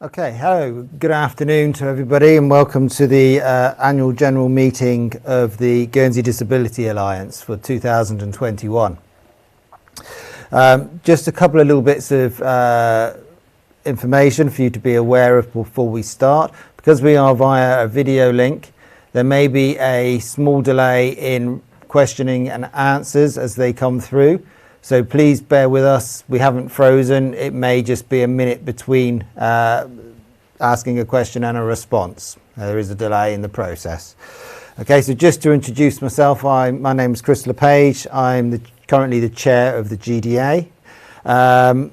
Okay, hello, good afternoon to everybody and welcome to the annual general meeting of the Guernsey Disability Alliance for 2021. Just a couple of little bits of information for you to be aware of before we start. Because we are via a video link, there may be a small delay in questioning and answers as they come through. So please bear with us. We haven't frozen. It may just be a minute between asking a question and a response. There is a delay in the process. Okay, so just to introduce myself, my name is Chris LePage. I'm currently the chair of the GDA.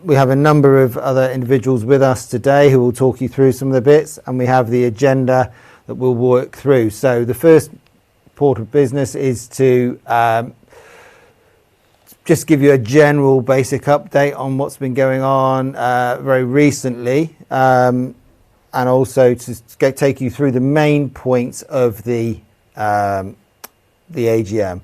We have a number of other individuals with us today who will talk you through some of the bits, and we have the agenda that we'll work through. So the first port of business is to just give you a general basic update on what's been going on very recently, and also to take you through the main points of the AGM.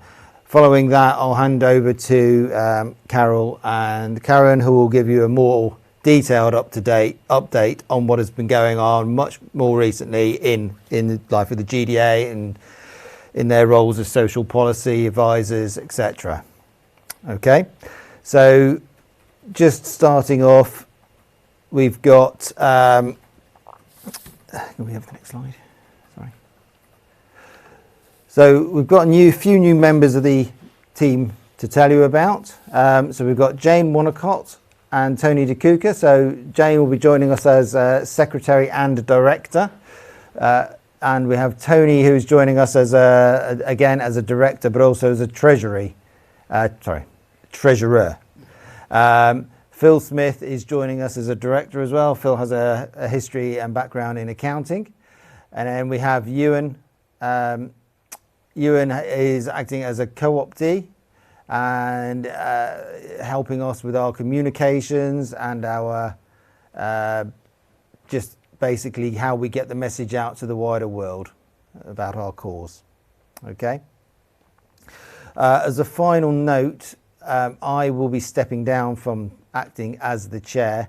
Following that, I'll hand over to Carol and Karen, who will give you a more detailed up-to-date update on what has been going on much more recently in the life of the GDA and in their roles as social policy advisors, etc. Okay, so just starting off, we've got, can we have the next slide? Sorry. So we've got a few new members of the team to tell you about. So we've got Jane Wanacott and Tony DeCuca. So Jane will be joining us as secretary and director. And we have Tony, who's joining us as again as a director, but also as a treasurer. Phil Smith is joining us as a director as well. Phil has a history and background in accounting. And then we have Ewan. Ewan is acting as a co-optee and helping us with our communications and our just basically how we get the message out to the wider world about our cause. Okay. As a final note, I will be stepping down from acting as the chair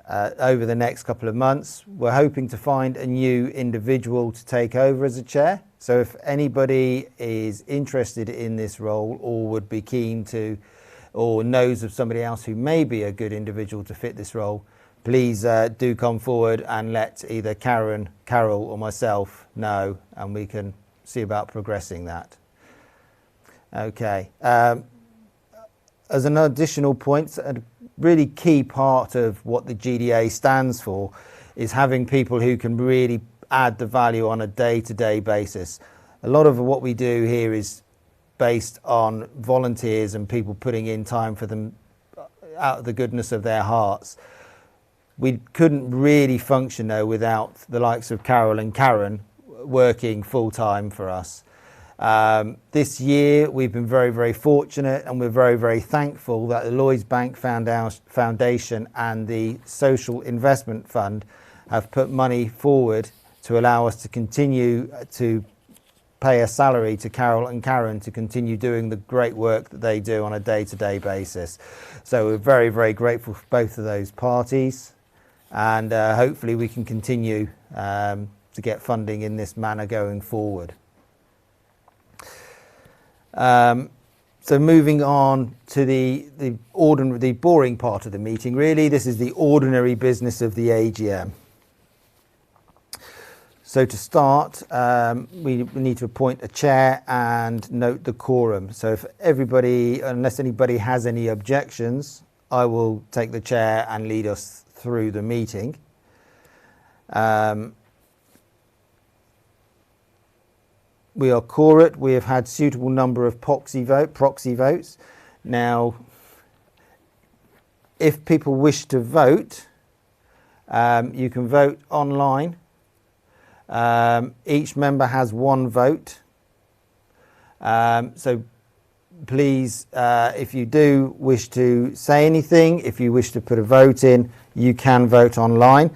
over the next couple of months. We're hoping to find a new individual to take over as a chair. So if anybody is interested in this role or would be keen to, or knows of somebody else who may be a good individual to fit this role, please do come forward and let either Karen, Carol or myself know, and we can see about progressing that. Okay. As an additional point, a really key part of what the GDA stands for is having people who can really add the value on a day-to-day basis. A lot of what we do here is based on volunteers and people putting in time for them out of the goodness of their hearts. We couldn't really function though without the likes of Carol and Karen working full-time for us. This year we've been very, very fortunate, and we're very, very thankful that the Lloyds Bank Foundation and the Social Investment Fund have put money forward to allow us to continue to pay a salary to Carol and Karen to continue doing the great work that they do on a day-to-day basis. So we're very, very grateful for both of those parties, and hopefully we can continue to get funding in this manner going forward. So moving on to the boring part of the meeting, really, this is the ordinary business of the AGM. So to start, we need to appoint a chair and note the quorum. So if everybody, unless anybody has any objections, I will take the chair and lead us through the meeting. We are quorate. We have had suitable number of proxy votes. Now, if people wish to vote, you can vote online. Each member has one vote. So please, if you do wish to say anything, if you wish to put a vote in, you can vote online.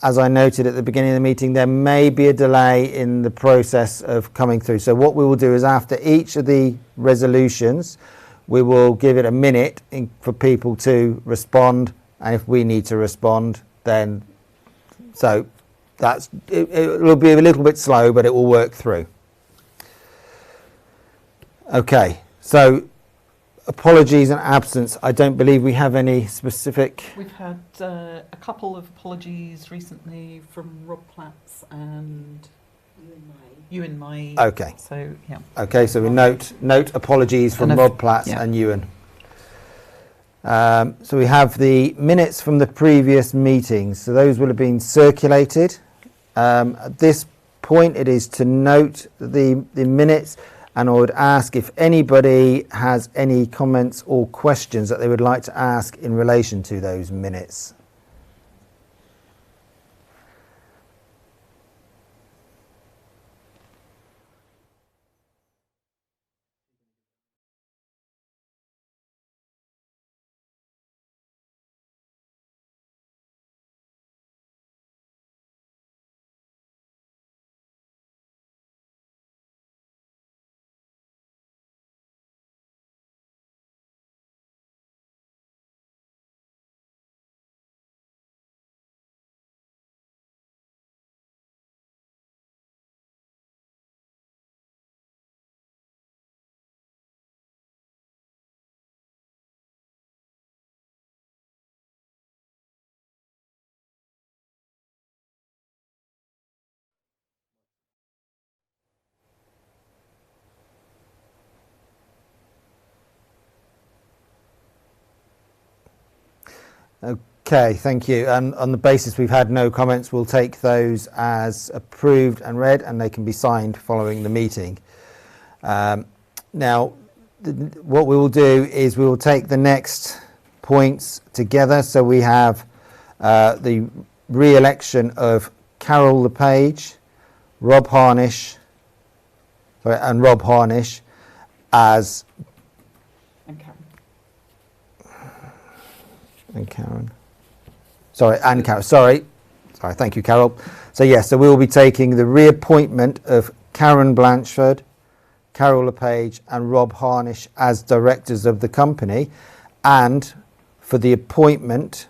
As I noted at the beginning of the meeting, there may be a delay in the process of coming through. So what we will do is after each of the resolutions, we will give it a minute for people to respond. And if we need to respond, then So it'll be a little bit slow, but it will work through. Okay, so apologies and absence. I don't believe we have any specific. We've had a couple of apologies recently from Rob Platts and Ewan May. Okay. So yeah. Okay, so we note apologies from Rob Platts and Ewan. So we have the minutes from the previous meetings. So those will have been circulated. At this point, it is to note the minutes. And I would ask if anybody has any comments or questions that they would like to ask in relation to those minutes. Okay, thank you. And on the basis we've had no comments, we'll take those as approved and read, and they can be signed following the meeting. Now, what we will do is we will take the next points together. So we have the re-election of Carol LePage, Rob Harnish as thank you, Carol. So yes, so we will be taking the reappointment of Karen Blanchford, Carol LePage and Rob Harnish as directors of the company, and for the appointment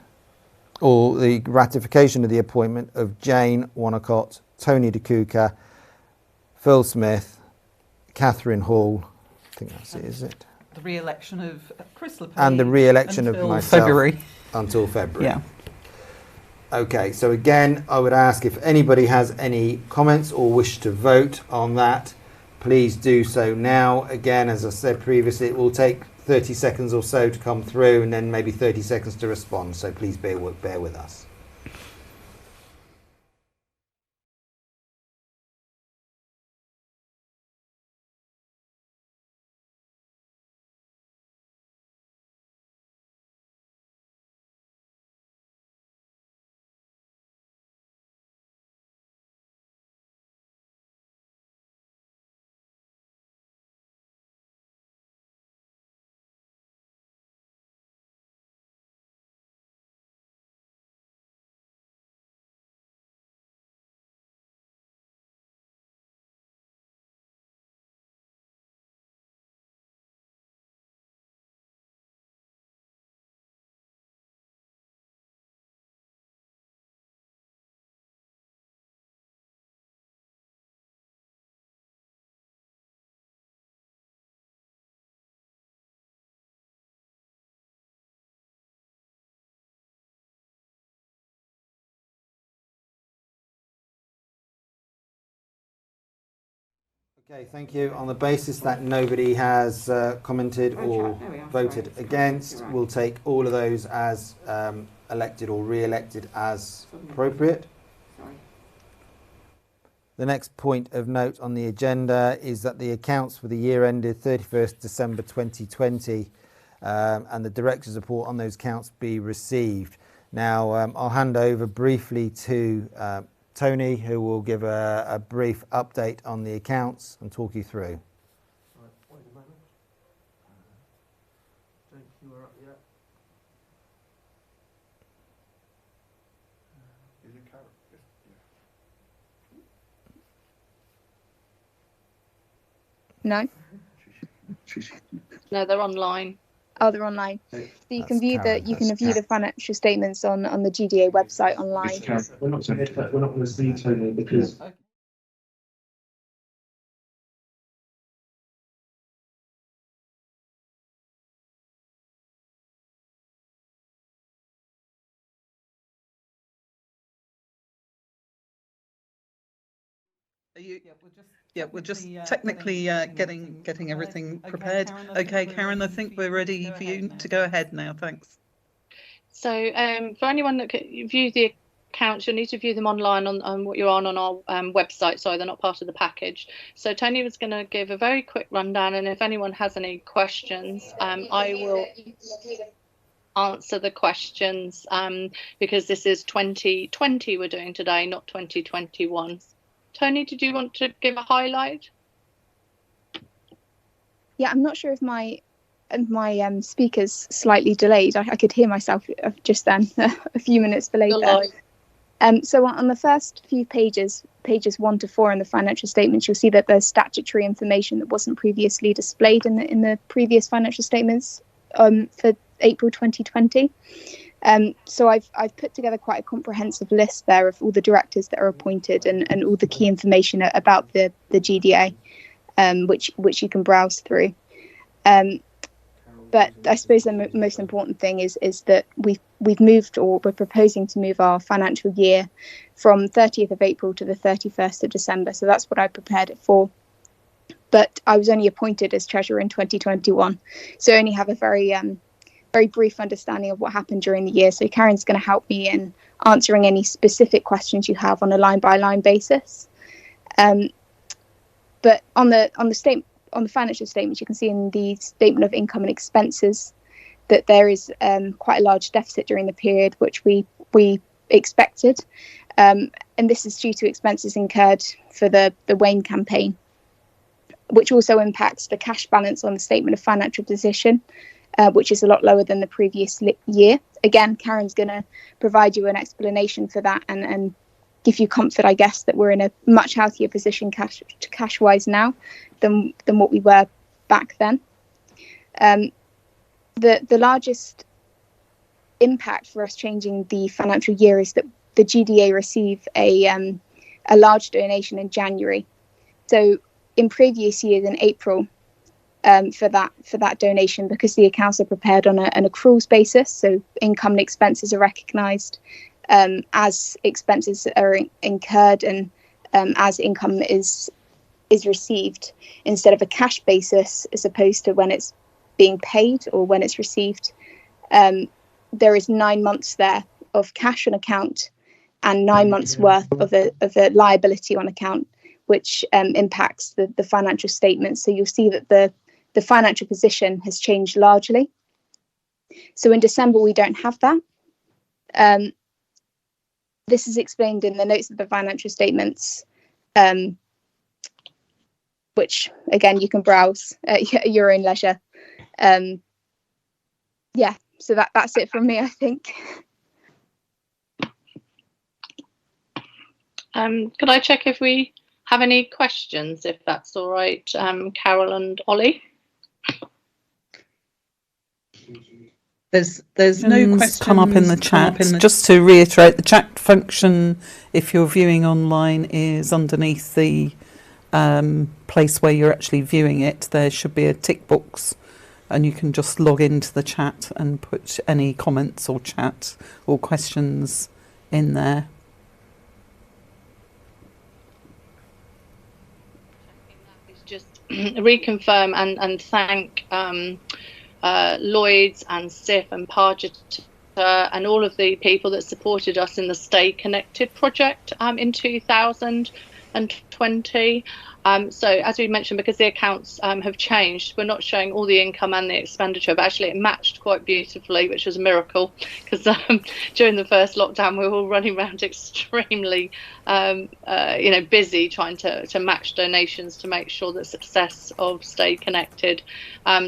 or the ratification of the appointment of Jane Wanacott, Tony DeCuca, Phil Smith, Catherine Hall. I think that's it, is it? The re-election of Chris LePage. And the re-election of myself. February. Until February. Yeah. Okay, so again, I would ask if anybody has any comments or wish to vote on that, please do so now. Again, as I said previously, it will take 30 seconds or so to come through and then maybe 30 seconds to respond, so please bear with us. Okay, thank you. On the basis that nobody has commented or voted against, we'll take all of those as elected or re-elected as appropriate. The next point of note on the agenda is that the accounts for the year ended 31st December 2020 and the director's report on those accounts be received. Now, I'll hand over briefly to Tony, who will give a brief update on the accounts and talk you through. Right, wait a moment. James, you are up yet? Is it Carol? No. No, they're online. Oh, they're online. So you can view the financial statements on the GDA website online. We're not going to see Tony because. Okay. We're just technically getting everything prepared. Okay, Karen, I think we're ready for you to go ahead now. Thanks. So for anyone that views the accounts, you'll need to view them online on what you're on our website. Sorry, they're not part of the package. So Tony was going to give a very quick rundown, and if anyone has any questions, I will answer the questions because this is 2020 we're doing today, not 2021. Tony, did you want to give a highlight? Yeah, I'm not sure if my speaker's slightly delayed. I could hear myself just then, a few minutes delayed there. So on the first few pages 1 to 4 in the financial statements, you'll see that there's statutory information that wasn't previously displayed in the previous financial statements for April 2020. So I've put together quite a comprehensive list there of all the directors that are appointed and all the key information about the GDA, which you can browse through. But I suppose the most important thing is that we've moved, or we're proposing to move our financial year from 30th of April to the 31st of December. So that's what I prepared it for. But I was only appointed as treasurer in 2021, so I only have a very brief understanding of what happened during the year. So Karen's going to help me in answering any specific questions you have on a line-by-line basis. But on the financial statements, you can see in the statement of income and expenses that there is quite a large deficit during the period, which we expected, and this is due to expenses incurred for the Wayne campaign, which also impacts the cash balance on the statement of financial position, which is a lot lower than the previous year. Again, Karen's going to provide you an explanation for that and give you comfort, I guess, that we're in a much healthier position cash-wise now than what we were back then. The largest impact for us changing the financial year is that the GDA received a large donation in January. So in previous years, in April, for that donation, because the accounts are prepared on an accruals basis, so income and expenses are recognised as expenses are incurred and as income is received, instead of a cash basis as opposed to when it's being paid or when it's received. There is 9 months there of cash on account and 9 months worth of a liability on account, which impacts the financial statements. So you'll see that the financial position has changed largely. So in December, we don't have that. This is explained in the notes of the financial statements, which, again, you can browse at your own leisure. Yeah, so that's it from me, I think. Could I check if we have any questions, if that's all right, Carol and Ollie? There's no questions come up in the chat. Just to reiterate, the chat function, if you're viewing online, is underneath the place where you're actually viewing it. There should be a tick box, and you can just log into the chat and put any comments or chat or questions in there. Just reconfirm and thank Lloyds and SIF and Pargita and all of the people that supported us in the Stay Connected project in 2020. So as we mentioned, because the accounts have changed, we're not showing all the income and the expenditure, but actually it matched quite beautifully, which was a miracle, because during the first lockdown we were all running around extremely busy trying to match donations to make sure the success of Stay Connected.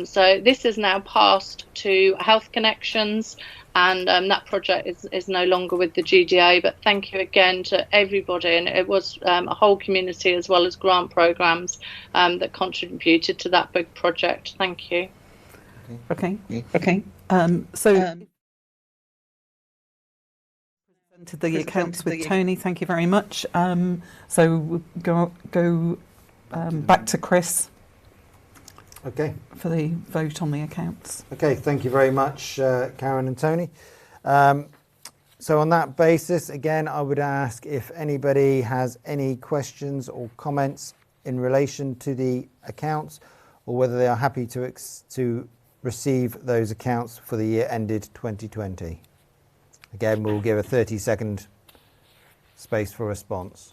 So this is now passed to Health Connections, and that project is no longer with the GDA, but thank you again to everybody, and it was a whole community as well as grant programs that contributed to that big project. Thank you. Okay. So presented the accounts with Tony. Thank you very much. So we'll go back to Chris. Okay. For the vote on the accounts. Okay, thank you very much, Karen and Tony. So on that basis, again, I would ask if anybody has any questions or comments in relation to the accounts, or whether they are happy to receive those accounts for the year ended 2020. Again, we'll give a 30-second space for response.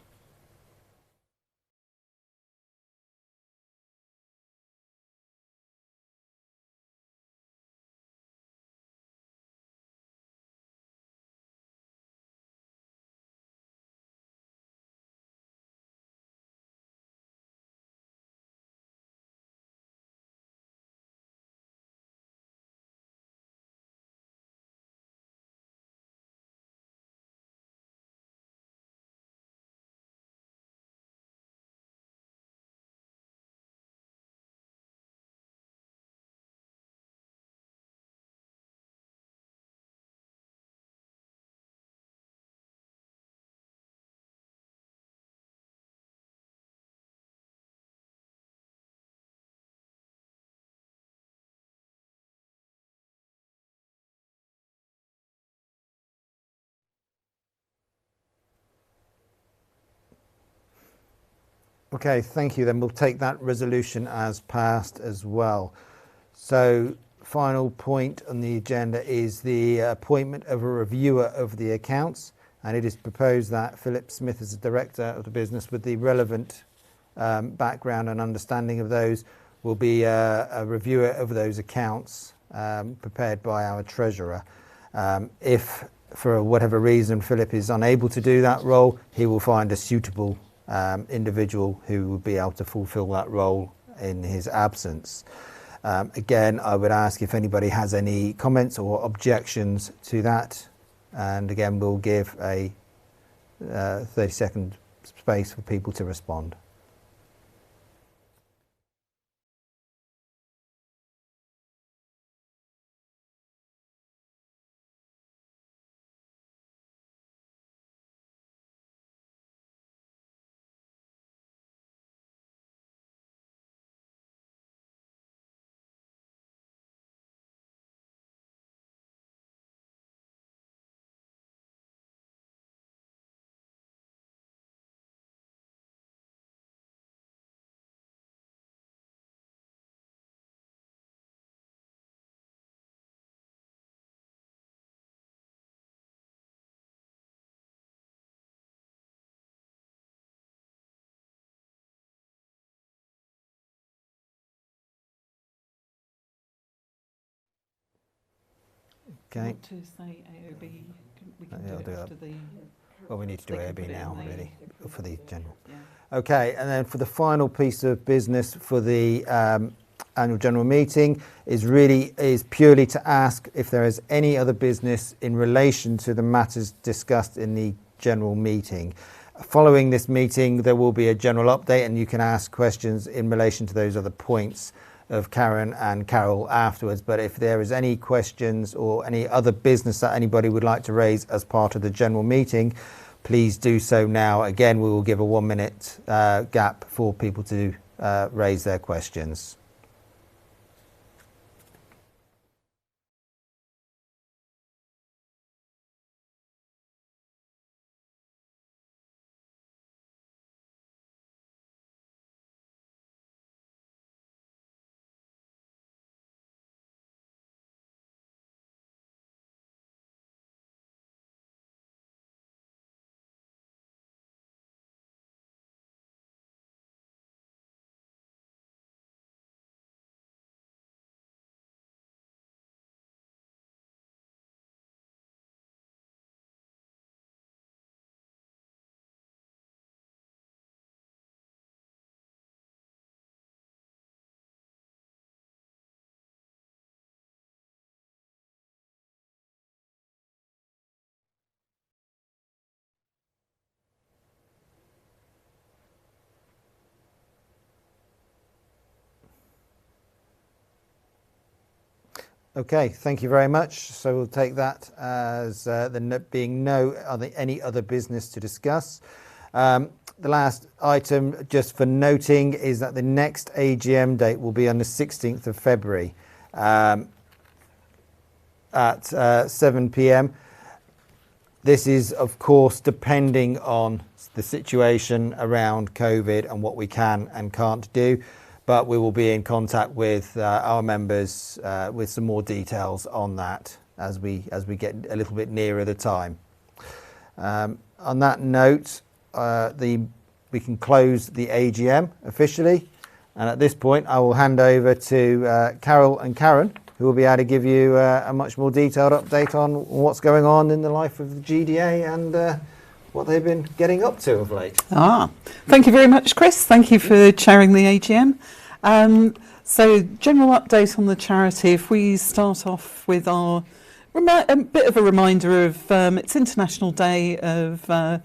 Okay, thank you. Then we'll take that resolution as passed as well. So, final point on the agenda is the appointment of a reviewer of the accounts, and it is proposed that Philip Smith, as the director of the business with the relevant background and understanding of those, will be a reviewer of those accounts prepared by our treasurer. If for whatever reason Philip is unable to do that role, he will find a suitable individual who will be able to fulfill that role in his absence. Again, I would ask if anybody has any comments or objections to that, and again we'll give a 30-second space for people to respond. Okay. Want to say AOB? We can Yeah, I'll do do it that. after the. Well, we need to do They can AIB put it now, in the- really, for the general. Yeah. Okay, and then for the final piece of business for the annual general meeting is purely to ask if there is any other business in relation to the matters discussed in the general meeting. Following this meeting, there will be a general update, and you can ask questions in relation to those other points of Karen and Carol afterwards. But if there is any questions or any other business that anybody would like to raise as part of the general meeting, please do so now. Again, we will give a 1 minute gap for people to raise their questions. Okay, thank you very much. So we'll take that as being any other business to discuss. The last item, just for noting, is that the next AGM date will be on the 16th of February at 7 p.m. This is, of course, depending on the situation around COVID and what we can and can't do. But we will be in contact with our members with some more details on that as we get a little bit nearer the time. On that note, we can close the AGM officially, and at this point I will hand over to Carol and Karen, who will be able to give you a much more detailed update on what's going on in the life of the GDA and what they've been getting up to of late. Thank you very much, Chris. Thank you for chairing the AGM. So, general update on the charity. If we start off with a bit of a reminder of it's International Day of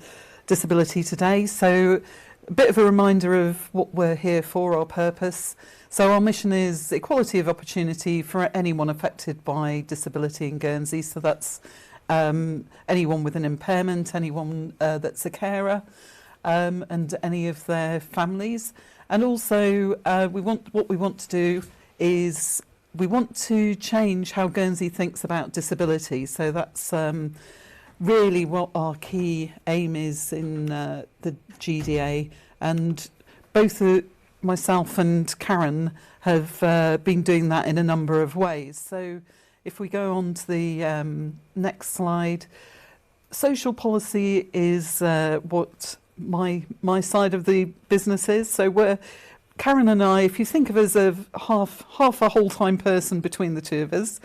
Disability today. So, a bit of a reminder of what we're here for, our purpose. So, our mission is equality of opportunity for anyone affected by disability in Guernsey. So that's anyone with an impairment, anyone that's a carer, and any of their families. And also, what we want to do is we want to change how Guernsey thinks about disability. So that's really what our key aim is in the GDA. And both myself and Karen have been doing that in a number of ways. So if we go on to the next slide, social policy is what my side of the business is. So Karen and I, if you think of us as half a whole-time person between the two of us,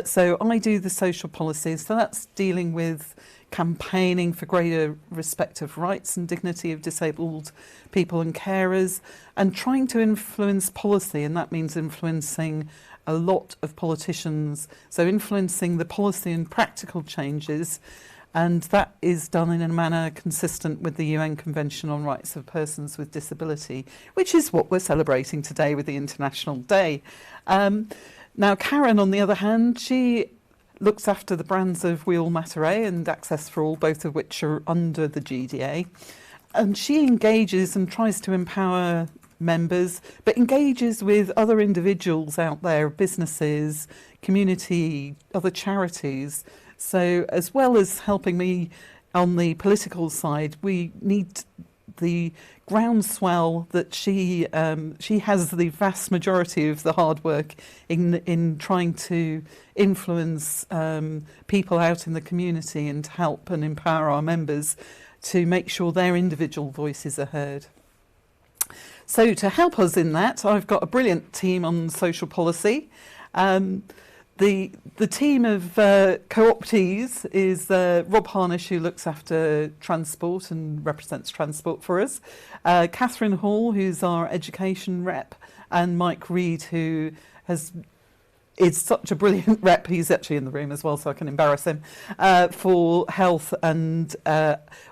so I do the social policies. So that's dealing with campaigning for greater respect of rights and dignity of disabled people and carers, and trying to influence policy, and that means influencing a lot of politicians, so influencing the policy and practical changes, and that is done in a manner consistent with the UN Convention on Rights of Persons with Disability, which is what we're celebrating today with the International Day. Now, Karen, on the other hand, she looks after the brands of We All Matter and Access for All, both of which are under the GDA, and she engages and tries to empower members, but engages with other individuals out there, businesses, community, other charities. So as well as helping me on the political side, we need the groundswell that she has the vast majority of the hard work in trying to influence people out in the community and to help and empower our members to make sure their individual voices are heard. So to help us in that, I've got a brilliant team on social policy. The team of co-optees is Rob Harnish, who looks after transport and represents transport for us, Catherine Hall, who's our education rep, and Mike Reed, who is such a brilliant rep. He's actually in the room as well, so I can embarrass him, for health, and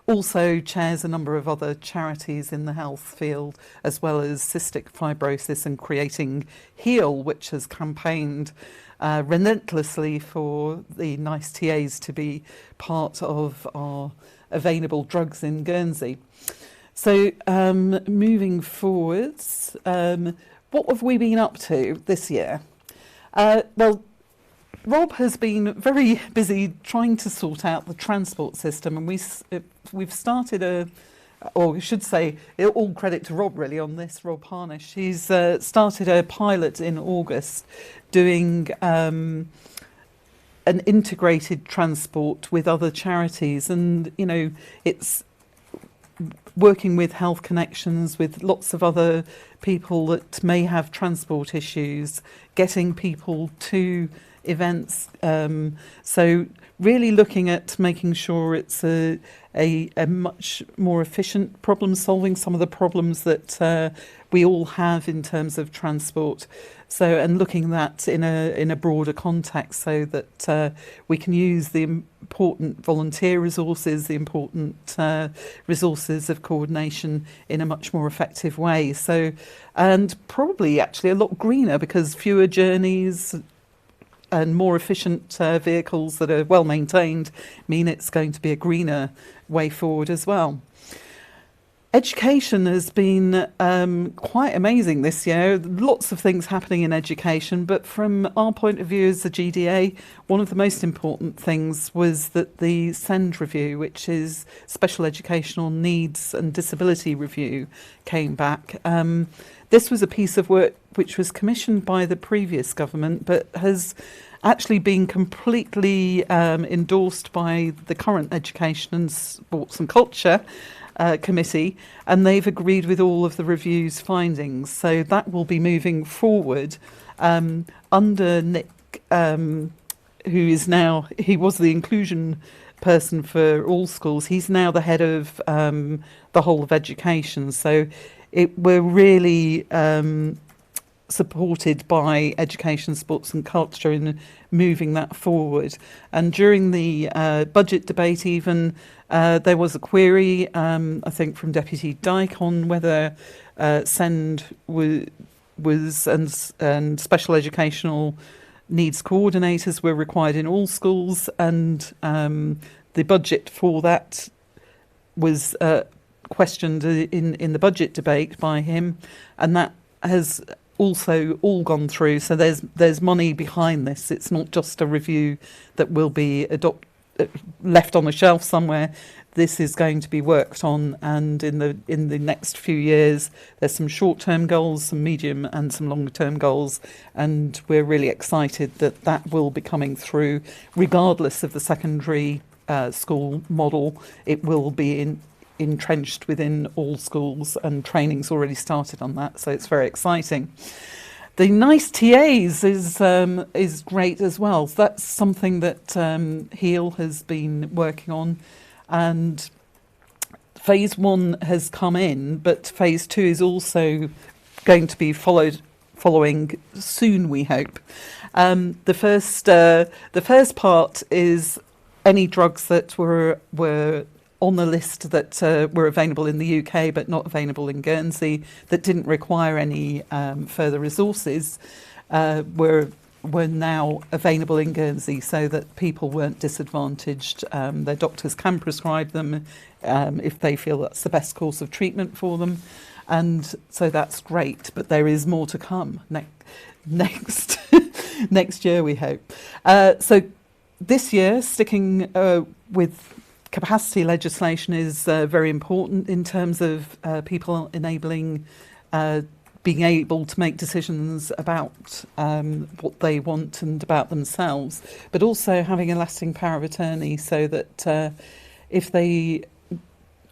also chairs a number of other charities in the health field, as well as cystic fibrosis and Creating Heal, which has campaigned relentlessly for the NICE TAs to be part of our available drugs in Guernsey. So moving forwards, what have we been up to this year? Well, Rob has been very busy trying to sort out the transport system, and we've started or we should say, all credit to Rob really on this, Rob Harnish. He's started a pilot in August doing an integrated transport with other charities, and it's working with Health Connections, with lots of other people that may have transport issues, getting people to events. So really looking at making sure it's a much more efficient problem solving, some of the problems that we all have in terms of transport. So, and looking at that in a broader context, so that we can use the important volunteer resources, the important resources of coordination in a much more effective way. So, and probably actually a lot greener, because fewer journeys, and more efficient vehicles that are well maintained mean it's going to be a greener way forward as well. Education has been quite amazing this year. Lots of things happening in education, but from our point of view as the GDA, one of the most important things was that the SEND review, which is Special Educational Needs and Disability Review, came back. This was a piece of work which was commissioned by the previous government, but has actually been completely endorsed by the current Education and Sports and Culture committee, and they've agreed with all of the review's findings. So that will be moving forward under Nick, who is now, he was the inclusion person for all schools. He's now the head of the whole of education. So we're really supported by Education, Sports and Culture in moving that forward. And during the budget debate even, there was a query, I think from Deputy Dyke, on whether SEND was and special educational needs coordinators were required in all schools, and the budget for that was questioned in the budget debate by him, and that has also all gone through. So there's money behind this. It's not just a review that will be left on a shelf somewhere. This is going to be worked on, and in the next few years there's some short-term goals, some medium and some longer-term goals, and we're really excited that will be coming through regardless of the secondary school model. It will be entrenched within all schools, and training's already started on that, so it's very exciting. The nice TAs is great as well. So that's something that Heal has been working on, and phase 1 has come in, but phase 2 is also going to be following soon, we hope. The first part is any drugs that were on the list that were available in the UK but not available in Guernsey, that didn't require any further resources, were now available in Guernsey, so that people weren't disadvantaged. Their doctors can prescribe them if they feel that's the best course of treatment for them, and so that's great. But there is more to come next next year, we hope. So this year, sticking with capacity legislation is very important in terms of people enabling being able to make decisions about what they want and about themselves, but also having a lasting power of attorney, so that if they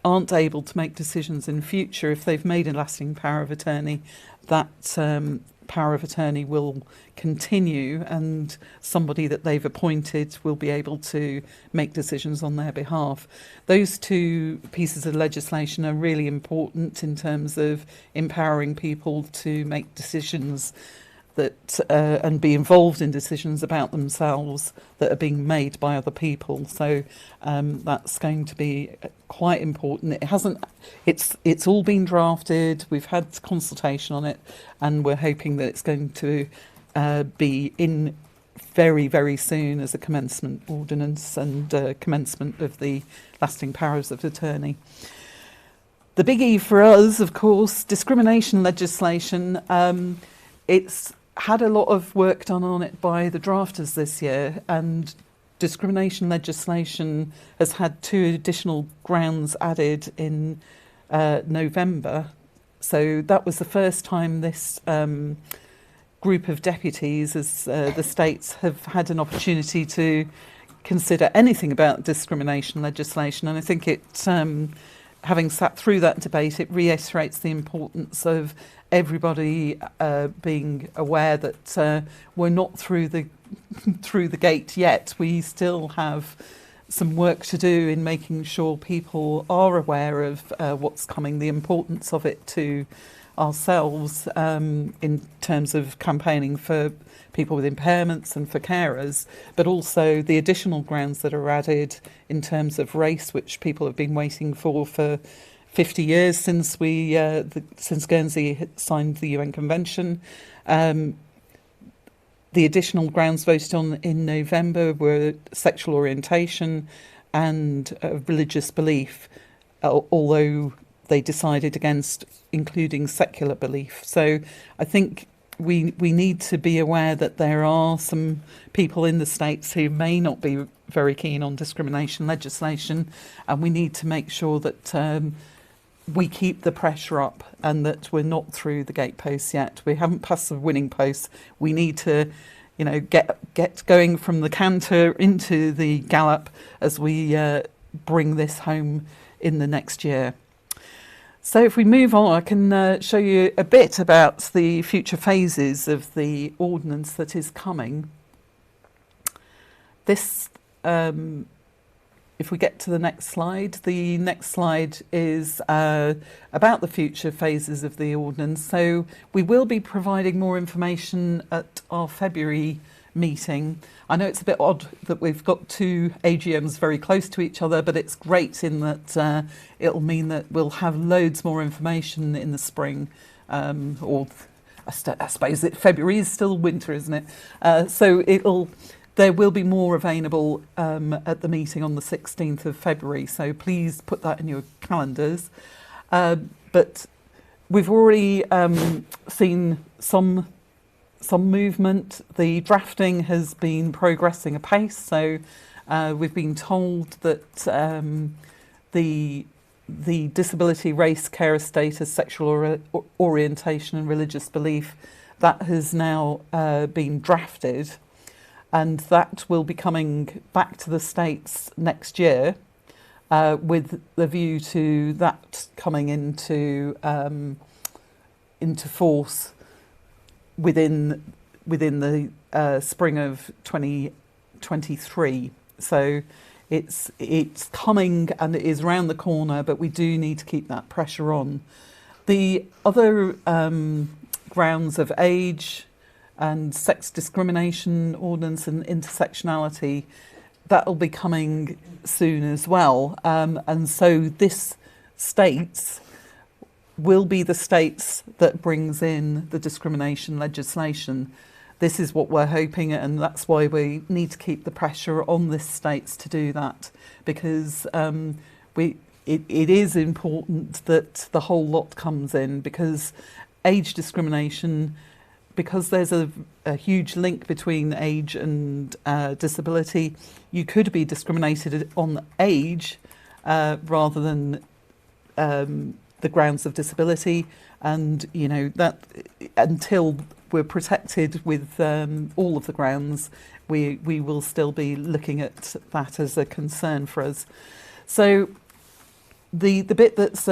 aren't able to make decisions in future, if they've made a lasting power of attorney, that power of attorney will continue, and somebody that they've appointed will be able to make decisions on their behalf. Those two pieces of legislation are really important in terms of empowering people to make decisions that and be involved in decisions about themselves that are being made by other people. So that's going to be quite important. It's all been drafted. We've had consultation on it, and we're hoping that it's going to be in very, very soon as a commencement ordinance and commencement of the lasting powers of attorney. The biggie for us, of course, discrimination legislation. It's had a lot of work done on it by the drafters this year, and discrimination legislation has had 2 additional grounds added in November. So that was the first time this group of deputies, as the states, have had an opportunity to consider anything about discrimination legislation. And I think it, having sat through that debate, it reiterates the importance of everybody being aware that we're not through the gate yet. We still have some work to do in making sure people are aware of what's coming, the importance of it to ourselves in terms of campaigning for people with impairments and for carers, but also the additional grounds that are added in terms of race, which people have been waiting for 50 years since since Guernsey signed the UN Convention. The additional grounds voted on in November were sexual orientation and religious belief, although they decided against including secular belief. So I think we need to be aware that there are some people in the States who may not be very keen on discrimination legislation, and we need to make sure that we keep the pressure up and that we're not through the gateposts yet. We haven't passed the winning posts. We need to, get going from the canter into the gallop as we bring this home in the next year. So if we move on, I can show you a bit about the future phases of the ordinance that is coming. This, if we get to the next slide is about the future phases of the ordinance. So we will be providing more information at our February meeting. I know it's a bit odd that we've got two AGMs very close to each other, but it's great in that it'll mean that we'll have loads more information in the spring, or I suppose that February is still winter, isn't it? So there will be more available at the meeting on the 16th of February, so please put that in your calendars. But we've already seen some movement. The drafting has been progressing apace, so we've been told that the disability, race, carer status, sexual orientation and religious belief, that has now been drafted, and that will be coming back to the States next year, with the view to that coming into force within the spring of 2023. So it's coming and it is around the corner, but we do need to keep that pressure on. The other grounds of age and sex discrimination ordinance and intersectionality, that'll be coming soon as well. And so this states will be the states that brings in the discrimination legislation. This is what we're hoping, and that's why we need to keep the pressure on the states to do that, because it is important that the whole lot comes in, because age discrimination, because there's a huge link between age and disability, you could be discriminated on age rather than the grounds of disability, and that until we're protected with all of the grounds, we will still be looking at that as a concern for us. So the bit that's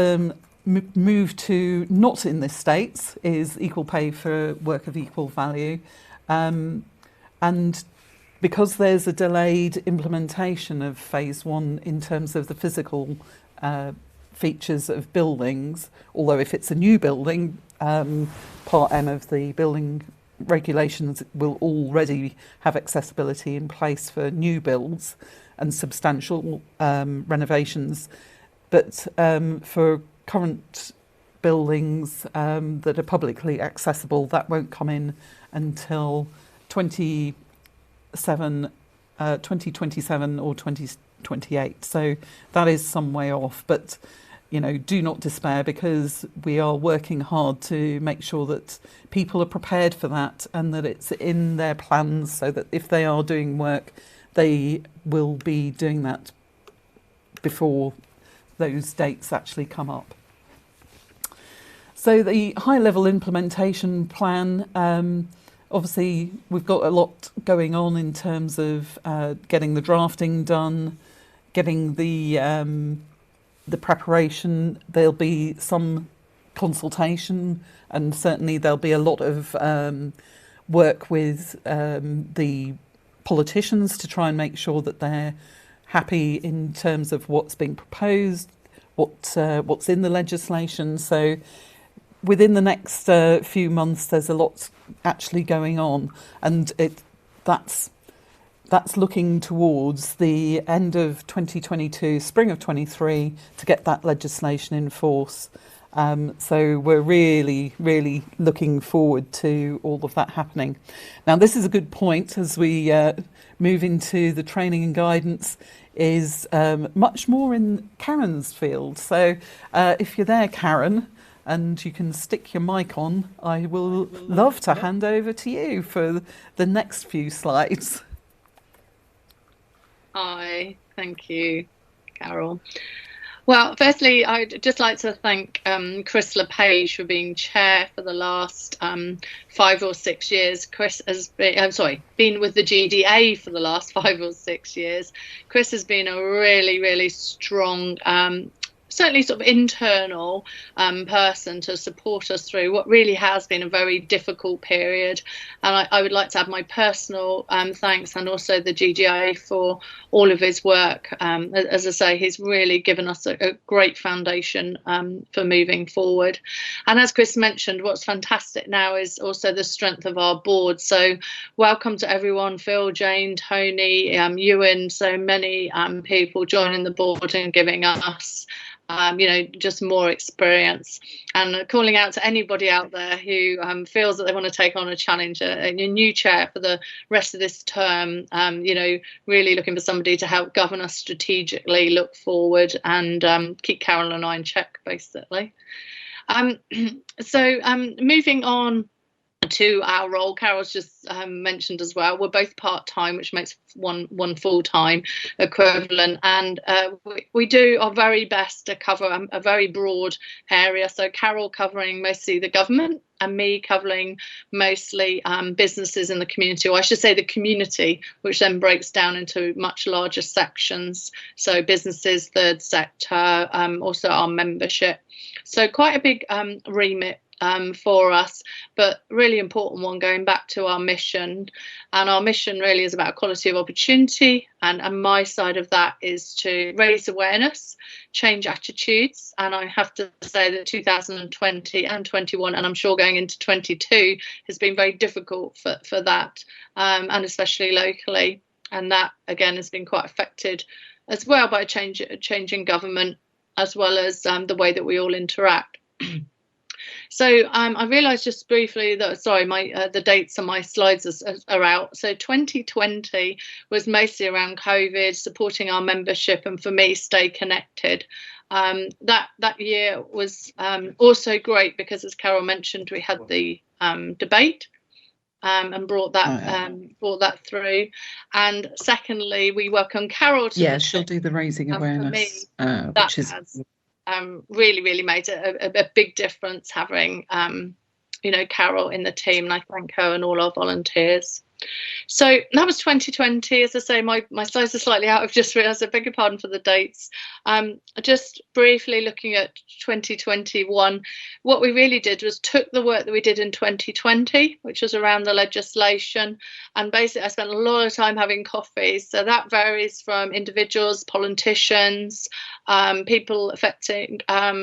moved to not in this States is equal pay for work of equal value, and because there's a delayed implementation of phase one in terms of the physical features of buildings, although if it's a new building, Part M of the building regulations will already have accessibility in place for new builds and substantial renovations. But for current buildings that are publicly accessible, that won't come in until 2027 or 2028. So that is some way off, but do not despair, because we are working hard to make sure that people are prepared for that and that it's in their plans, so that if they are doing work, they will be doing that before those dates actually come up. So the high-level implementation plan, obviously we've got a lot going on in terms of getting the drafting done, getting the preparation. There'll be some consultation, and certainly there'll be a lot of work with the politicians to try and make sure that they're happy in terms of what's being proposed, what's in the legislation. So within the next few months, there's a lot actually going on, and that's looking towards the end of 2022, spring of 23, to get that legislation in force. So we're really, really looking forward to all of that happening. Now, this is a good point as we move into the training and guidance is much more in Karen's field. So if you're there, Karen, and you can stick your mic on, I will love to hand over to you for the next few slides. Hi, thank you, Carol. Well, firstly, I'd just like to thank Chris LePage for being chair for the last 5 or 6 years. Chris has been with the GDA for the last 5 or 6 years. Chris has been a really, really strong, certainly sort of internal person to support us through what really has been a very difficult period. And I would like to add my personal thanks, and also the GDA, for all of his work. As I say, he's really given us a great foundation for moving forward. And as Chris mentioned, what's fantastic now is also the strength of our board. So welcome to everyone: Phil, Jane, Tony, Ewan, so many people joining the board and giving us just more experience. And calling out to anybody out there who feels that they want to take on a challenge, a new chair for the rest of this term, really looking for somebody to help govern us strategically, look forward, and keep Carol and I in check, basically. Moving on to our role, Carol's just mentioned as well, we're both part-time, which makes one full-time equivalent, and we do our very best to cover a very broad area. So Carol covering mostly the government, and me covering mostly businesses in the community, or I should say the community, which then breaks down into much larger sections. So businesses, third sector, also our membership. So quite a big remit for us, but really important one, going back to our mission. And our mission really is about equality of opportunity, and my side of that is to raise awareness, change attitudes. And I have to say that 2020 and 21, and I'm sure going into 22, has been very difficult for that, and especially locally. And that again has been quite affected as well by a change in government, as well as the way that we all interact. So I realised just briefly that, sorry, the dates on my slides are out. So 2020 was mostly around COVID, supporting our membership, and for me, stay connected. That year was also great because, as Carol mentioned, we had the debate and brought that through. And secondly, we welcome Carol to. Yeah, she'll do the raising awareness, which is. Really, really made a big difference having, Carol in the team, and I thank her and all our volunteers. So that was 2020. As I say, my slides are slightly out. I've just realised, I beg your pardon for the dates. Just briefly looking at 2021, what we really did was took the work that we did in 2020, which was around the legislation, and basically I spent a lot of time having coffees. So that varies from individuals, politicians, people affecting,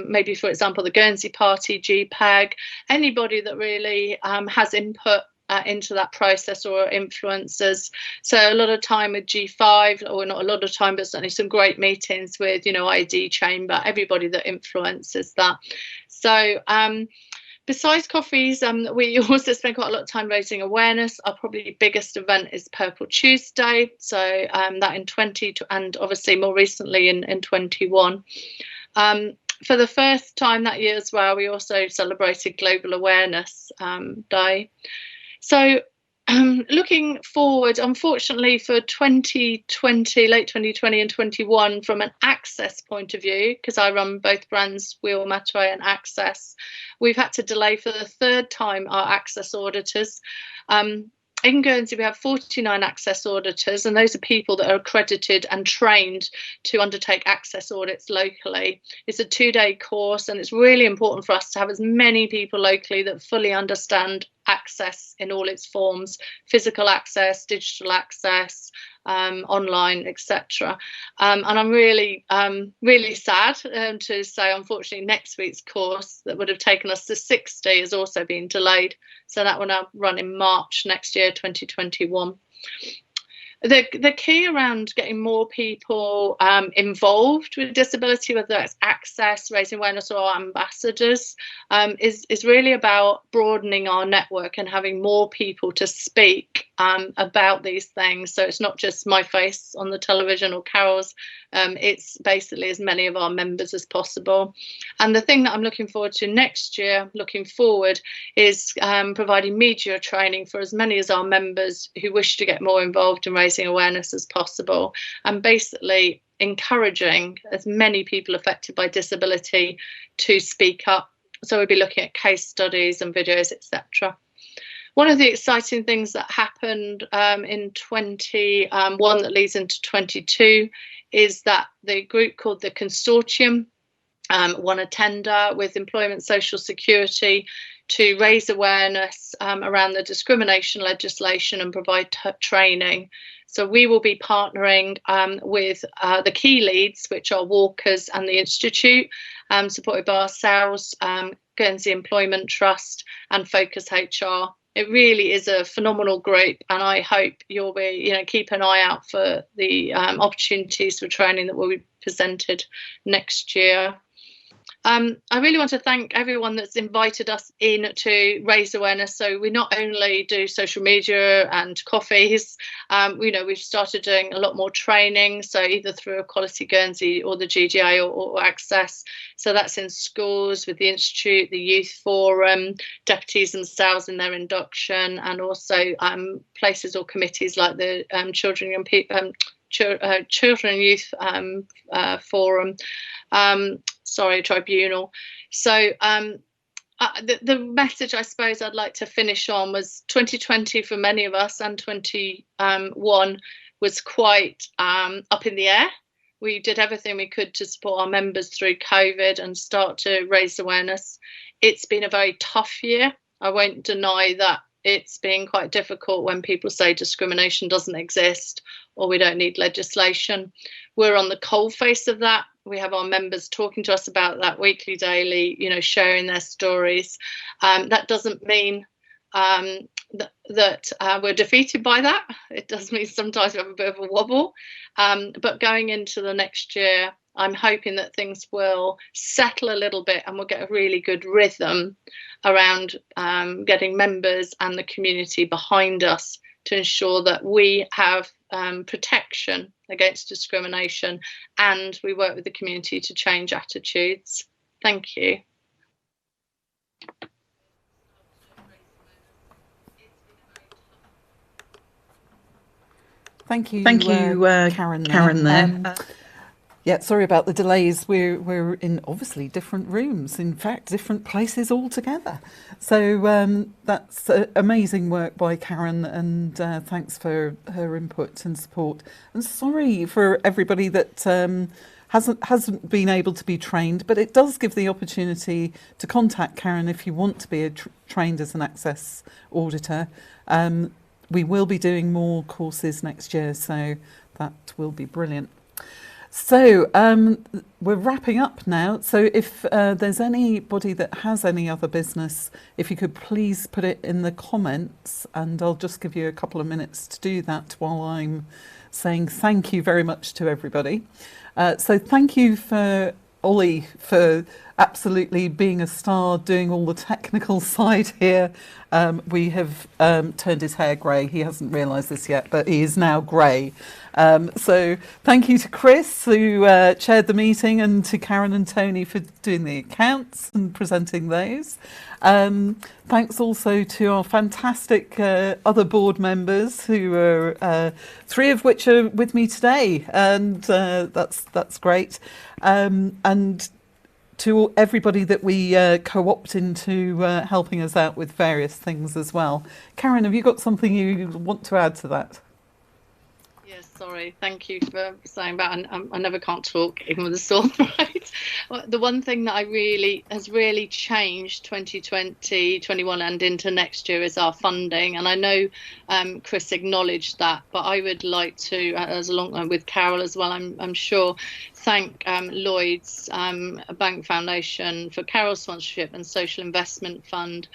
maybe, for example, the Guernsey Party, GPEG, anybody that really has input into that process, or influencers. So a lot of time with G5, or not a lot of time, but certainly some great meetings with, ID Chamber, everybody that influences that. So besides coffees, we also spend quite a lot of time raising awareness. Our probably biggest event is Purple Tuesday. So that in 20, and obviously more recently in 21. For the first time that year as well, we also celebrated Global Awareness Day. So looking forward, unfortunately for 2020, late 2020 and 21, from an access point of view, because I run both brands, Wheel Matway and Access, we've had to delay for the third time our access auditors. In Guernsey, we have 49 access auditors, and those are people that are accredited and trained to undertake access audits locally. It's a 2-day course, and it's really important for us to have as many people locally that fully understand access in all its forms: physical access, digital access, online, etc. And I'm really sad to say, unfortunately, next week's course that would have taken us to 60 has also been delayed. So that will now run in March next year, 2021. The key around getting more people involved with disability, whether that's access, raising awareness, or ambassadors, is really about broadening our network and having more people to speak about these things. So it's not just my face on the television or Carol's. It's basically as many of our members as possible. And the thing that I'm looking forward to next year, looking forward, is providing media training for as many as our members who wish to get more involved in raising awareness as possible, and basically encouraging as many people affected by disability to speak up. So we'll be looking at case studies and videos, etc. One of the exciting things that happened in 21 that leads into 22 is that the group called the Consortium won a tender with Employment Social Security to raise awareness around the discrimination legislation and provide training. So we will be partnering with the key leads, which are Walkers and the Institute, supported by ourselves, Guernsey Employment Trust and Focus HR. It really is a phenomenal group, and I hope you'll be, keep an eye out for the opportunities for training that will be presented next year. I really want to thank everyone that's invited us in to raise awareness. So we not only do social media and coffees, we've started doing a lot more training. So either through Equality Guernsey or the GDA or Access. So that's in schools with the Institute, the Youth Forum, deputies themselves in their induction, and also places or committees like the Children and Youth Forum. Tribunal. So the message I suppose I'd like to finish on was 2020 for many of us, and 21 was quite up in the air. We did everything we could to support our members through COVID and start to raise awareness. It's been a very tough year. I won't deny that it's been quite difficult when people say discrimination doesn't exist or we don't need legislation. We're on the coalface of that. We have our members talking to us about that weekly, daily, sharing their stories. That doesn't mean that we're defeated by that. It does mean sometimes we have a bit of a wobble. But going into the next year, I'm hoping that things will settle a little bit and we'll get a really good rhythm around getting members and the community behind us to ensure that we have protection against discrimination, and we work with the community to change attitudes. Thank you. Thank you, Karen there. Yeah, sorry about the delays. We're in obviously different rooms, in fact, different places altogether. So that's amazing work by Karen, and thanks for her input and support. And sorry for everybody that hasn't been able to be trained, but it does give the opportunity to contact Karen if you want to be trained as an access auditor. We will be doing more courses next year, so that will be brilliant. So we're wrapping up now. So if there's anybody that has any other business, if you could please put it in the comments, and I'll just give you a couple of minutes to do that while I'm saying thank you very much to everybody. So thank you for Ollie for absolutely being a star, doing all the technical side here. We have turned his hair grey. He hasn't realised this yet, but he is now grey. So thank you to Chris, who chaired the meeting, and to Karen and Tony for doing the accounts and presenting those. Thanks also to our fantastic other board members, who are 3 of which are with me today, and that's great. And to everybody that we co-opt into helping us out with various things as well. Karen, have you got something you want to add to that? Yes, sorry. Thank you for saying that. I never can't talk even with a sore throat. The one thing that has really changed 2020, 21 and into next year is our funding. And I know Chris acknowledged that, but I would like to, as along with Carol as well, I'm sure, thank Lloyd's Bank Foundation for Carol sponsorship and Social Investment Fund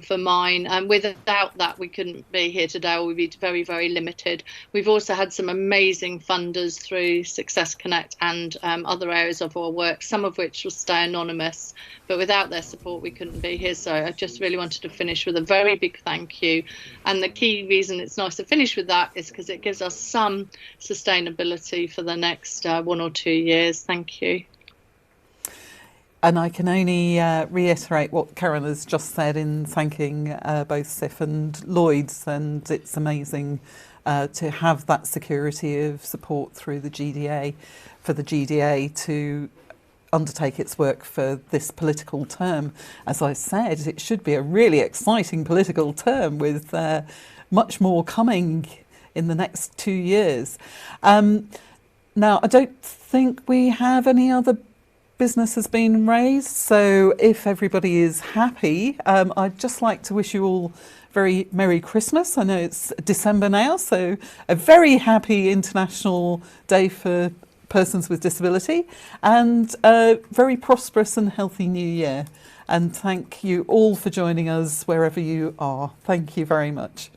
for mine. Without that, we couldn't be here today, or we'd be very, very limited. We've also had some amazing funders through Success Connect and other areas of our work, some of which will stay anonymous. But without their support, we couldn't be here. So I just really wanted to finish with a very big thank you. And the key reason it's nice to finish with that is because it gives us some sustainability for the next 1 or 2 years. Thank you. And I can only reiterate what Karen has just said in thanking both SIF and Lloyd's, and it's amazing to have that security of support through the GDA, for the GDA to undertake its work for this political term. As I said, it should be a really exciting political term with much more coming in the next 2 years. Now, I don't think we have any other business has been raised, so if everybody is happy, I'd just like to wish you all very Merry Christmas. I know it's December now, so a very happy International Day for Persons with Disability, and a very prosperous and healthy new year. And thank you all for joining us wherever you are. Thank you very much.